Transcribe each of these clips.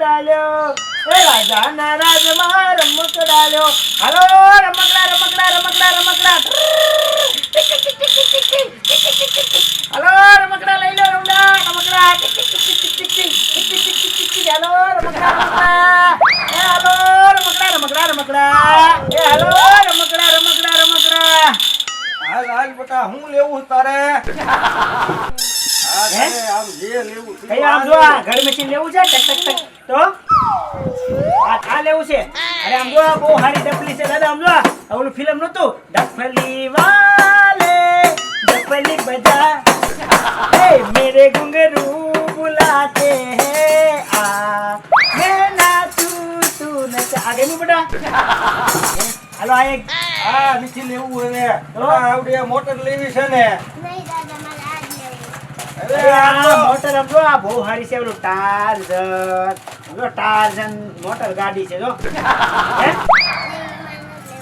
રમકડાલ્યો એ રાજાના રાજમાં રમકડાલ્યો હાલો રમકડા રમકડા રમકડા રમકડા હાલો રમકડા લઈ લો રમકડા રમકડા હાલો રમકડા રમકડા એ હાલો રમકડા રમકડા રમકડા એ હાલો રમકડા રમકડા રમકડા હાલ હાલ બેટા હું લેવું તારે આમ જે લેવું કઈ આમ જો આ ઘર મશીન લેવું છે ટક ટક ટક તો આ લેવું છે અરે આમ જો બહુ સારી ડફલી છે દાદા આમ જો ઓલું ફિલ્મ નતું ડફલી વાલે ડફલી બજા એ મેરે ઘુંઘरू बुलाते हैं आ मैं नाचूं तू नचा आगे नहीं बेटा हेलो आ एक આ નીચે લેવું હવે આવડે મોટર લેવી છે ને નહીં દાદા મારે આજ લેવું અરે આ મોટર આમ જો આ બહુ સારી છે ઓલું ટાર્ઝન મોટર ગાડી છે જો હે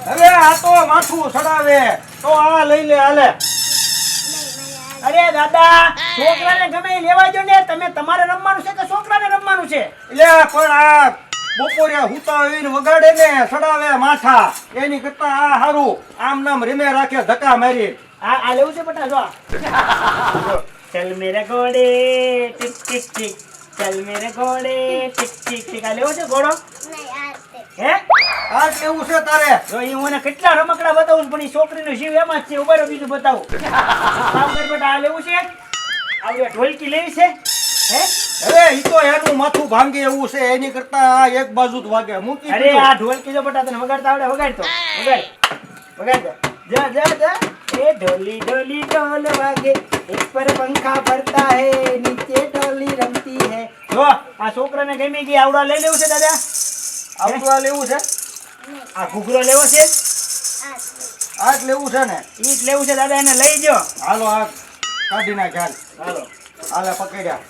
હવે આ તો માથું ચડાવે તો આ લઈ લે હાલે અરે દાદા છોકરાને ગમે એ લેવા જો ને તમે તમારે રમવાનું છે કે છોકરાને રમવાનું છે એટલે પણ આ બપોરે હુતા આવીને વગાડે ને ચડાવે માથા એની કરતા આ હારું આમ નામ રીમે રાખે ધક્કા મારી આ લેવું છે બટા જો ચલ મેરે ઘોડે ટિક ટિક ટિક ચલ મેરે ઘોડે ટિક ટિક ટિક આ લેવો છે ઘોડો નહીં આજ તે હે આ લેવું છે તારે જો ઈ મને કેટલા રમકડા બતાવું પણ ઈ છોકરીનો જીવ એમાં જ છે ઉભા રહો બીજું બતાવું કામ કર બેટા આ લેવું છે આ ઢોલકી લેવી છે હે અરે ઈ તો એનું માથું ભાંગે એવું છે એની કરતા આ એક બાજુ જ વાગે મૂકી અરે દીધું. આ ઢોલકી જો બટા તને વગાડતા આવડે વગાડ તો વગાડ દે જા જા જા એ ઢોલી ઢોલી ઢોલ વાગે એક પર પંખા ફરતા હે નીચે ઢોલી રમતી હે જો આ છોકરાને ગમી ગઈ આવડા લઈ લેવું છે દાદા આવડું આ લેવું છે આ ઘૂઘરો લેવો છે આજ આ જ લેવું છે ને ઈ જ લેવું છે દાદા એને લઈ જો હાલો આ કાઢી નાખ હાલ હાલો હાલે પકડ્યા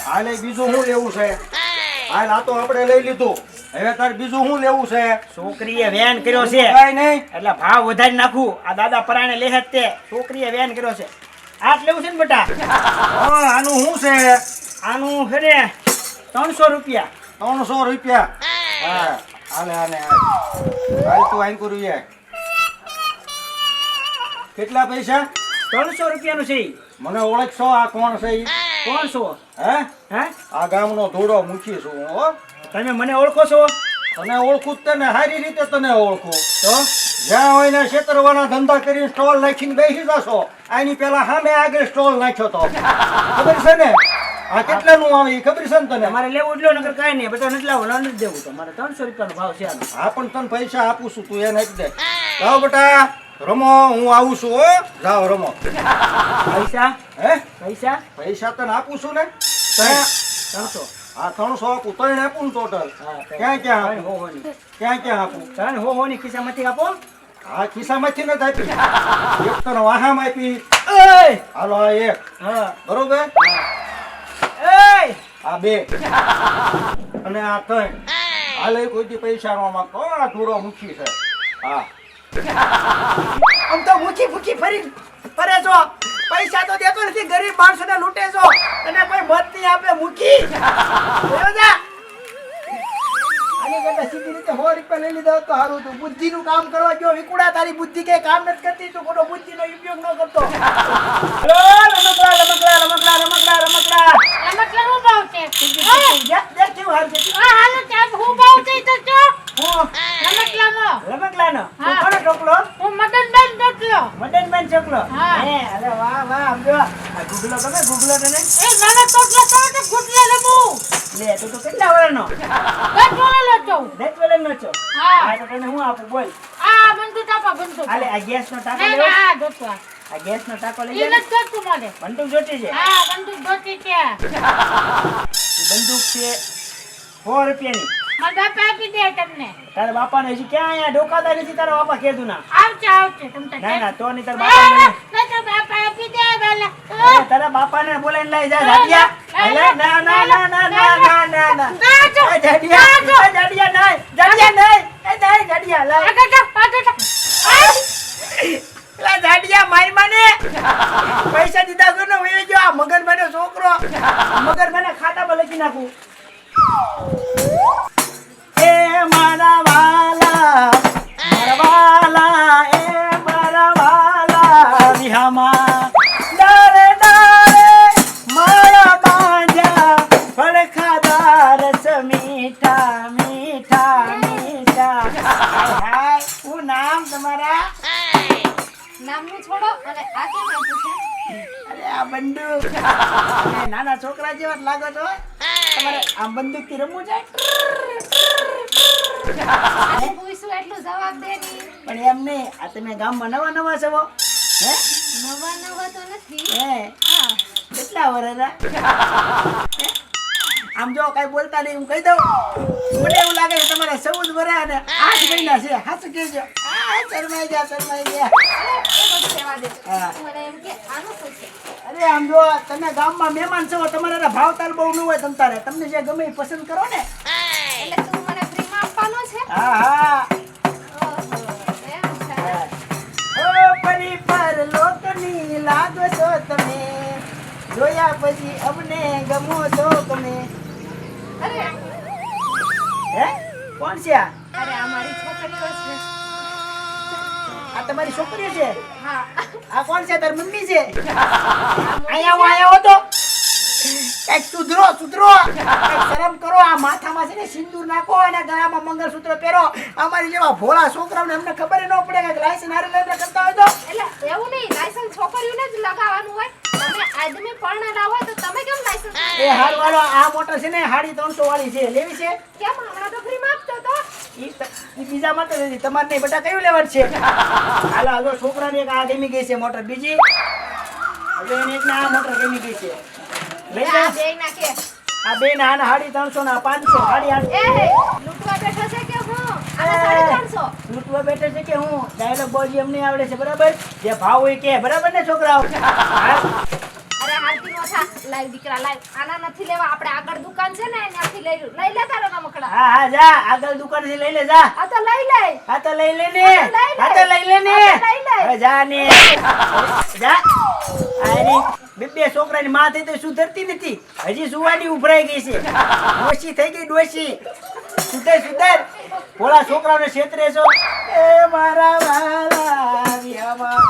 હાલે બીજું શું લેવું છે હાલ આ તો આપણે લઈ લીધું હવે તાર બીજું શું લેવું છે છોકરીએ વેન કર્યો છે કાંઈ નહીં એટલે ભાવ વધારી નાખું આ દાદા પરાણે લે જ તે છોકરીએ વેન કર્યો છે આ જ લેવું છે ને બેટા હા આનું શું છે આનું છે ને 300 રૂપિયા 300 રૂપિયા હા હાલે હાલે હાલ તું આઈ કરું યાર કેટલા પૈસા 300 રૂપિયાનું છે ઈ. મને ઓળખશો આ કોણ છે ઈ? કોણ છો હે હે આ ગામનો ધોડો મૂકી છું હું, હો તમે મને ઓળખો છો તને ઓળખું જ તને સારી રીતે તને ઓળખું તો જ્યાં હોય ને છેતરવાના ધંધા કરીને સ્ટોલ નાખીને બેસી જશો આની પેલા સામે આગળ સ્ટોલ નાખ્યો તો ખબર છે ને આ કેટલાનું આવે ઈ ખબર છે ને તને તમારે લેવું એટલો નગર કાંઈ નહીં બધા નથી લાવો નથી દેવું તમારે 300 રૂપિયાનો ભાવ છે આનો હા પણ તને પૈસા આપું છું તું એને આપી દે જાઓ બેટા રમો હું આવું છું હો જાઓ રમો પૈસા હે પૈસા પૈસા તને આપું છું ને 300 હા 300 આપું ત્રણ આપું ને ટોટલ હા ક્યાં ક્યાં ત્રણ આપું હોની ક્યાં ક્યાં આપું ત્રણ હોની ખિસ્સામાંથી આપો હા ખિસ્સામાંથી નથી આપી એક તને વાહામાં આપી એય હાલો આ એક હા બરોબર એય આ બે અને આ ત્રણ હાલે કોઈ પૈસા નો માંગતો આ ધૂળો મૂકી છે હા આમ તો મૂકી ફૂકી ફરી ફરે છો પૈસા તો દેતો નથી ગરીબ માણસોને લૂંટે છો અને કોઈ મત નહીં આપે મૂકી જોયો જા આની કરતા સીધી રીતે 100 રૂપિયા લઈ લીધા હોત તો સારું હતું બુદ્ધિનું કામ કરવા ગયો વિકુડા તારી બુદ્ધિ કઈ કામ નથી કરતી તું ખોટો બુદ્ધિનો ઉપયોગ ન કરતો હલો રમકડા રમકડા રમકડા રમકડા રમકડા રમકડા હું ભાવ છે દેખ કેવું હાલ છે આ હાલો ચાલ હું ભાવ છે તો જો હું રમકડાનો રમકડાનો હા. કોનો ટોકલો હું મદનબેન દોટલો મદનબેન છોકરો હા. હે અરે વાહ વાહ આમ જો આ ગુગલો ગમે ગુગલો તને એ નાનો ટોટલો તો ગુટલે રમું લે તું તો કેટલા વર્ષનો ગટવાનો લતો 10 વર્ષનો છો હા. આ તો તને હું આપું બોલ આ બંદૂક આપા બંદૂક આલે આ ગેસનો ટાંકો ના લેવો ના દોટવા આ ગેસનો ટાંકો લઈ એ જા ને. નથી કરતું મને બંદૂક જોતી છે હા બંદૂક દોટી છે ઈ બંદૂક છે 100 રૂપિયાની મારા બાપા આપી દે તમને તારા બાપાને હજી ક્યાં અહીંયા ડોકાતા નથી તારા બાપા કીધું ના આવશે આવશે તમને ના ના તો નહીં તારા બાપાને ના બાપા આપી દે અરે વેલા તારા બાપાને બોલાઈને લઈ જા જાડિયા અલે ના ના ના ના ના ના ના ના એ જાડિયા એ જાડિયા નહીં જાડિયા નહીં એ નહીં જાડિયા લા પેલા જાડિયા મારી માને પૈસા દીધા વગર નો વયો ગયો આ મગરભાઈનો છોકરો મગરભાઈના ખાતામાં લખી નાખું મીઠા મીઠા મીઠા હાય હાય શું નામ તમારા નામનું છોડો અને આ કેમ આપ્યું છે? અરે આ બંદૂક તમે નાના છોકરા જેવા જ લાગો છો તમારે આ બંદૂક થી રમવું છે આજે પૂછ્યું એટલું જવાબ દે ની. પણ એમ નહીં આ તમે ગામમાં નવા નવા છો હે નવા નવા તો નથી. હે હા કેટલા વર્ષના આમ જો કઈ બોલતા નહીં હું કહી દઉં મને એવું લાગે છે તમારા 14 વર્ષ અને 8 મહિના છે હાચું કહેજો શરમાઈ ગયા એ બધું કહેવા દે. હા. મને એમ કે આનું શું છે? અરે આમ જો તમે ગામમાં મહેમાન છો તમારા ભાવતાલ બહુ ન હોય તમ તારે તમને જે ગમે એ પસંદ કરો ને એટલે તું મને ફ્રીમાં આપવાનો છે? હા હા ઓહો, એમ છે. ઓ પરી પર લોકની લાગો છો તમે જોયા પછી અમને ગમો છો તમે અરે હે કોણ છે આ અરે આ મારી છોકરીઓ છે. આ તમારી છોકરી છે હા આ કોણ છે તારી મમ્મી છે અહીંયા આવો તો કઈક સુધરો સુધરો કઈક શરમ કરો આ માથામાં છે ને સિંદૂર નાખો અને ગળામાં મંગળસૂત્ર પહેરો અમારી જેવા ભોળા છોકરાઓને અમને ખબર ન પડે કે લાયસન્સ હારે લઈને કરતા હોય તો એટલે એવું નહીં, લાયસન્સ છોકરીઓને જ લગાવવાનું હોય. તમે આદમી પરણેલા હોય તો તમે કેમ લાયસન્સ? એ હાર વાળો આ મોટર છે ને 350 વાળી છે લેવી છે કેમ હમણાં તો ફ્રીમાં આપતો તો? ઈ બીજા માટે નથી તમારે નહીં બેટા કયું લેવાનું છે હાલો હાલો છોકરાને એક આ ગમી ગઈ છે મોટર બીજી હવે એને એક આ મોટર ગમી ગઈ છે લઈ આ જા બેય નાખે. આ બે ના 350 ના 500 850 એ લૂંટવા બેઠો છે કે હું? આને 350. લૂંટવા બેઠે છે કે હું ડાયલોગ બોલી અમને આવડે છે બરાબર જે ભાવ હોય કે બરાબર ને છોકરાઓ હા? અરે હાલતી નો થા. લાવ દીકરા લાવ. આના નથી લેવા, આપણે આગળ દુકાન છે ને ત્યાંથી લઈ લે તારો રમકડા. હા હા જા આગળ દુકાન થી લઈ લે જા આ તો લઈ લે. હા તો લઈ લે ને હા તો લઈ લે ને હવે જા ને જા આની બે છોકરાની માં થઈ તો સુધરતી નથી હજી સુવાની ઉભરાઈ ગઈ છે ડોશી થઈ ગઈ ડોશી સુધર સુધર ભોળા છોકરાઓને છેતરે છો એ મારા વાલા વિયામાં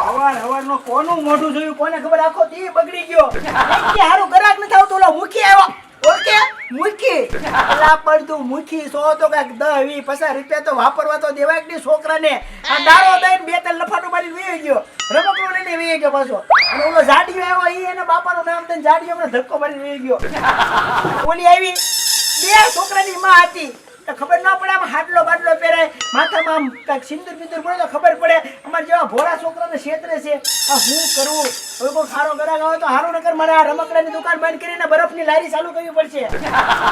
હવાર કોનું મોઢું જોયું કોને ખબર આખો દી બગડી ગયો કે હારું ગરાક નથી આવતો ઓલો મુખી આવ્યો ઓકે મુખી એલા પડતું મુખી સો તો કાક 10 20 50 રૂપિયા તો વાપરવા તો દેવાય કે નહીં છોકરાને આ દારો દઈને બે ત્રણ લફાટો મારી વી ગયો રમકડું લઈને વી ગયો પાછો અને ઓલો જાડિયો આવ્યો ઈ એના બાપાનું નામ દઈને જાડિયો મને ધક્કો મારી વી ગયો અને ઓલી આવી બે છોકરાની માં હતી તો ખબર ના પડે આમ હાડલો બાડલો પહેરાય માથામાં આમ કાંઈક સિંદૂર બિંદૂર પડે તો ખબર પડે અમારા જેવા ભોળા છોકરાને છેતરે છે આ હું કરું હવે કોઈ ખારો ગરાક આવે તો હારું નકર મારે આ રમકડાની દુકાન બંધ કરીને બરફની લારી ચાલુ કરવી પડશે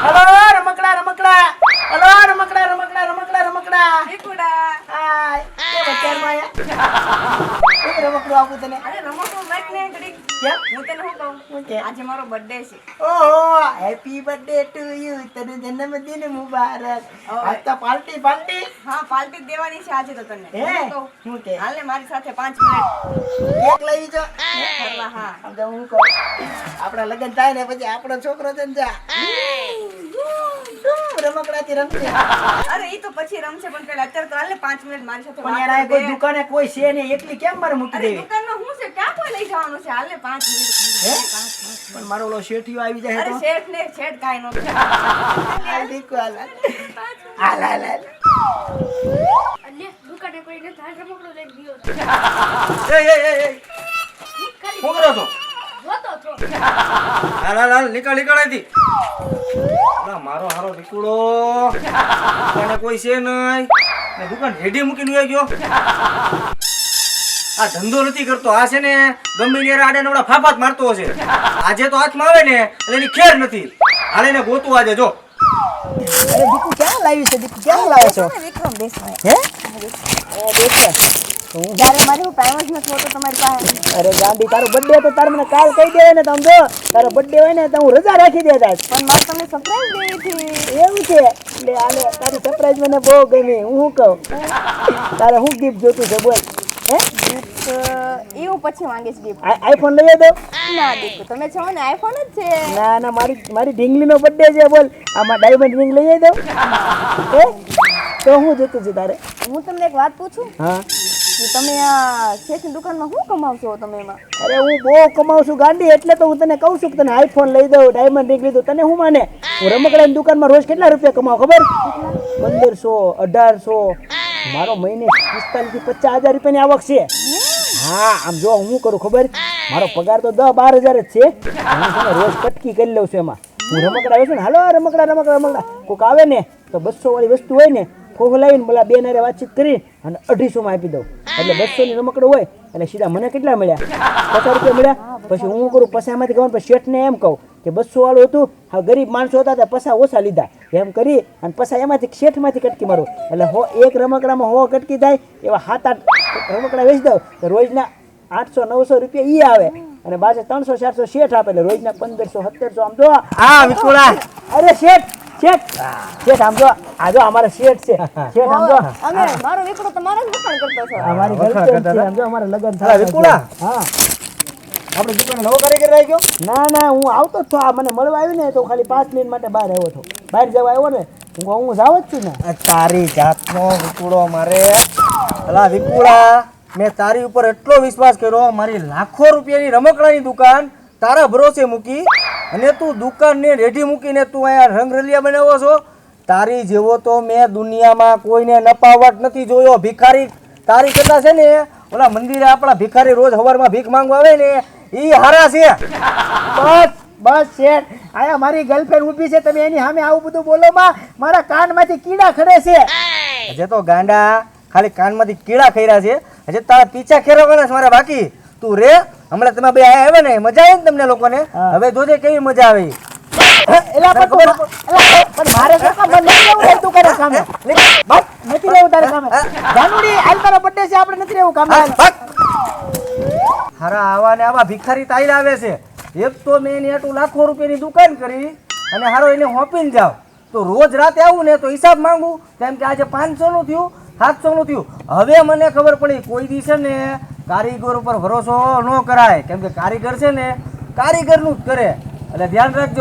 હલો રમકડા રમકડા હલો રમકડા રમકડા રમકડા રમકડા હાય કે બચારમાં આયા એક રમકડું આપું તને અરે રમકડું લાઈક ને ઘડીક. કેમ હું તને શું કહું? શું કે? આજે મારો બર્થડે છે. ઓહો હેપી બર્થડે ટુ યુ તને જન્મદિન મુબારક આજ તો પાર્ટી પાર્ટી હા પાર્ટી દેવાની છે આજે તો તને. હે હું કહું? શું કે હાલ ને મારી સાથે 5 મિનિટ કેક લઈ જો ફરવા. હા આમ તો હું કહું આપણા લગ્ન થાય ને પછી આપણો છોકરો છે ને જા રમકડાથી રમશે અરે ઈ તો પછી રમશે પણ પેલા અત્યારે તો હાલ ને 5 મિનિટ મારી સાથે પણ યાર આ વાત કોઈ કરી દે. દુકાને કોઈ છે નહીં એકલી કેમ મારે મૂકી અરે દેવી દુકાનમાં શું છે? ક્યાં કોઈ લઈ જવાનું છે? હાલ ને 5 મિનિટ હે? ખાલી. 5 મિનિટ. પણ મારો ઓલો શેઠિયો આવી જાય અરે તો શેઠ ને શેઠ કાંઈ નો હાલ દીકુ હાલ હાલ હાલ હાલ અલ્યા દુકાને કોઈને ધાર રમકડું લઈને ગયો છે. એ શું કરો છો જોતો છો. હાલ હાલ હાલ નીકળ અહીંથી. અલા, મારો હારો દીકુડો તને કોઈ છે નહીં ને દુકાન રેડી મૂકીને વયો ગયો આ ધંધો નથી કરતો આ છે ને ગમે ત્યારે આડે નવડા ફાફાત મારતો હશે આજે તો હાથમાં આવે ને એટલે એની ખેર નથી હાલ એને ગોતું આજે જો અરે દીકુ ક્યાં લાવી છે દીકુ ક્યાં લાવે છો વિક્રમ દેસાઈ. હે એ દેખે હું જ્યારે મારી હું ટાઈમ જ નથી હોતો તમારી પાસે. અરે ગાંડી તારો બર્થડે તો તારે મને કાલ કહી દે ને તમ જો તારો બર્થડે હોય ને તો હું રજા રાખી દેતા પણ મારે તમને સરપ્રાઈઝ દેવી હતી. એવું છે એટલે આલે તારી સરપ્રાઈઝ મને બહુ ગમી હું કહું તારે હું ગિફ્ટ જોતું છે બોલ હે એ હું પછી માંગીશ ગિફ્ટ. આઈફોન લઈ દો ના દીકુ તમે છો ને આઈફોન જ છે. ના ના મારી ઢીંગલીનો બર્થડે છે બોલ આમાં ડાયમંડ રિંગ લઈ દો હે તો હું જોતું છે તારે હું તમને એક વાત પૂછું. હા તમે આ શેઠની દુકાનમાં શું કમાવશો તમે એમાં? અરે હું બહુ કમાઉં છું ગાંડી, એટલે તો હું તને કહું છું કે તને આઈફોન લઈ દઉં, ડાયમંડ રિંગ લીધું, તને હું માને? હું રમકડાની દુકાનમાં રોજ કેટલા રૂપિયા કમાઉં ખબર? 1500, 1800, મારો મહિને 45 થી 50,000 રૂપિયાની આવક છે. હા, આમ જો હું કરું ખબર, મારો પગાર તો 10-12 હજાર જ છે. હું છે ને રોજ કટકી કરી લઉં છું એમાં. હું રમકડા આવે છું ને, હાલો રમકડા કોઈક આવે ને તો 200 વાળી વસ્તુ હોય ને, ખોખો લાવીને બોલા બેન હારે વાતચીત કરી અને 250 માં આપી દઉં. એટલે 200 ની રમકડું હોય એટલે સીધા મને કેટલા મળ્યા? 50 રૂપિયા મળ્યા. પછી હું કરું પસામાંથી કહું, પછી શેઠને એમ કહું કે 200 વાળું હતું, હવે ગરીબ માણસો હતા ત્યાં પસા ઓછા લીધા એમ કરી અને પસા એમાંથી શેઠમાંથી કટકી મારું. એટલે એક રમકડામાં 100 કટકી થાય, એવા 7-8 રમકડા વેચી દઉં તો રોજના 800-900 રૂપિયા ઈ આવે અને બાજુ 300-400 શેઠ આપે એટલે રોજના 1500-1700. આમ જો હા વિકુળા, અરે શેઠ આમ જો, આ જો અમારા શેઠ છે. શેઠ આમ જો, અમે મારો વિકડો તમારો જ વખાણ કરતો છો. અમારી ગર્લફ્રેન્ડ છે. આમ જો અમારા લગ્ન હા, વિપુલા. હા, આપણે દુકાને નવો કારીગર આવી ગયો. ના હું આવતો જ છું. આ મને મળવા આવ્યું ને તો ખાલી 5 મિનિટ માટે બહાર આવ્યો હતો. બહાર જવા આવ્યો ને હું જાવ જ છું ને. આ તારી જાતનો વિકુળો મારે. અલા વિકુળા, મેં તારી ઉપર એટલો વિશ્વાસ કર્યો, મારી લાખો રૂપિયાની રમકડાની દુકાન તારા ભરોસે મૂકી અને તું દુકાનને રેઢી મૂકીને તું અહીંયા રંગરલિયા બનાવો છો. તારી જેવો તો મેં દુનિયામાં કોઈને નપાવટ નથી જોયો. ભિખારી તારી કેટલા છે ને, ઓલા મંદિરે આપણા ભિખારી રોજ સવારમાં ભીખ માંગવા આવે ને, ઈ હારા છે. બસ શેઠ, આયા મારી ગર્લફ્રેન્ડ ઊભી છે, તમે એની સામે આવું બધું બોલો માં, મારા કાનમાંથી કીડા ખડે છે. હજે તો ગાંડા ખાલી કાનમાંથી કીડા ખર્યા છે, હજે તારા પીછા ખેરવાના છે મારા બાકી. તું રે, હમણાં તમે બે આયા આવે ને, મજા આવી ને તમને લોકોને. હવે જોજે કેવી મજા આવે. એલા પણ મારે શું કામ મને નથી રહેવું તું કરે સામે? બસ નથી રહેવું તારે સામે. જાનુડી હાલ તારો બર્થડે છે, આપણે નથી રહેવું કામ. હારા આવા ને આવા ભિખારી તાઈલ આવે છે. એક તો મેં એને એટલું લાખો રૂપિયાની દુકાન કરી અને હારો એને હોપીને જાવ તો રોજ રાતે આવું ને તો હિસાબ માંગુ, કેમ કે આજે 500 નું થયું, 700 નું થયું. હવે મને ખબર પડી કોઈ દિવસે ને કારીગર ઉપર ભરોસો ન કરાય, કેમ કે કારીગર છે ને કારીગરનું જ કરે. એટલે ધ્યાન રાખજો.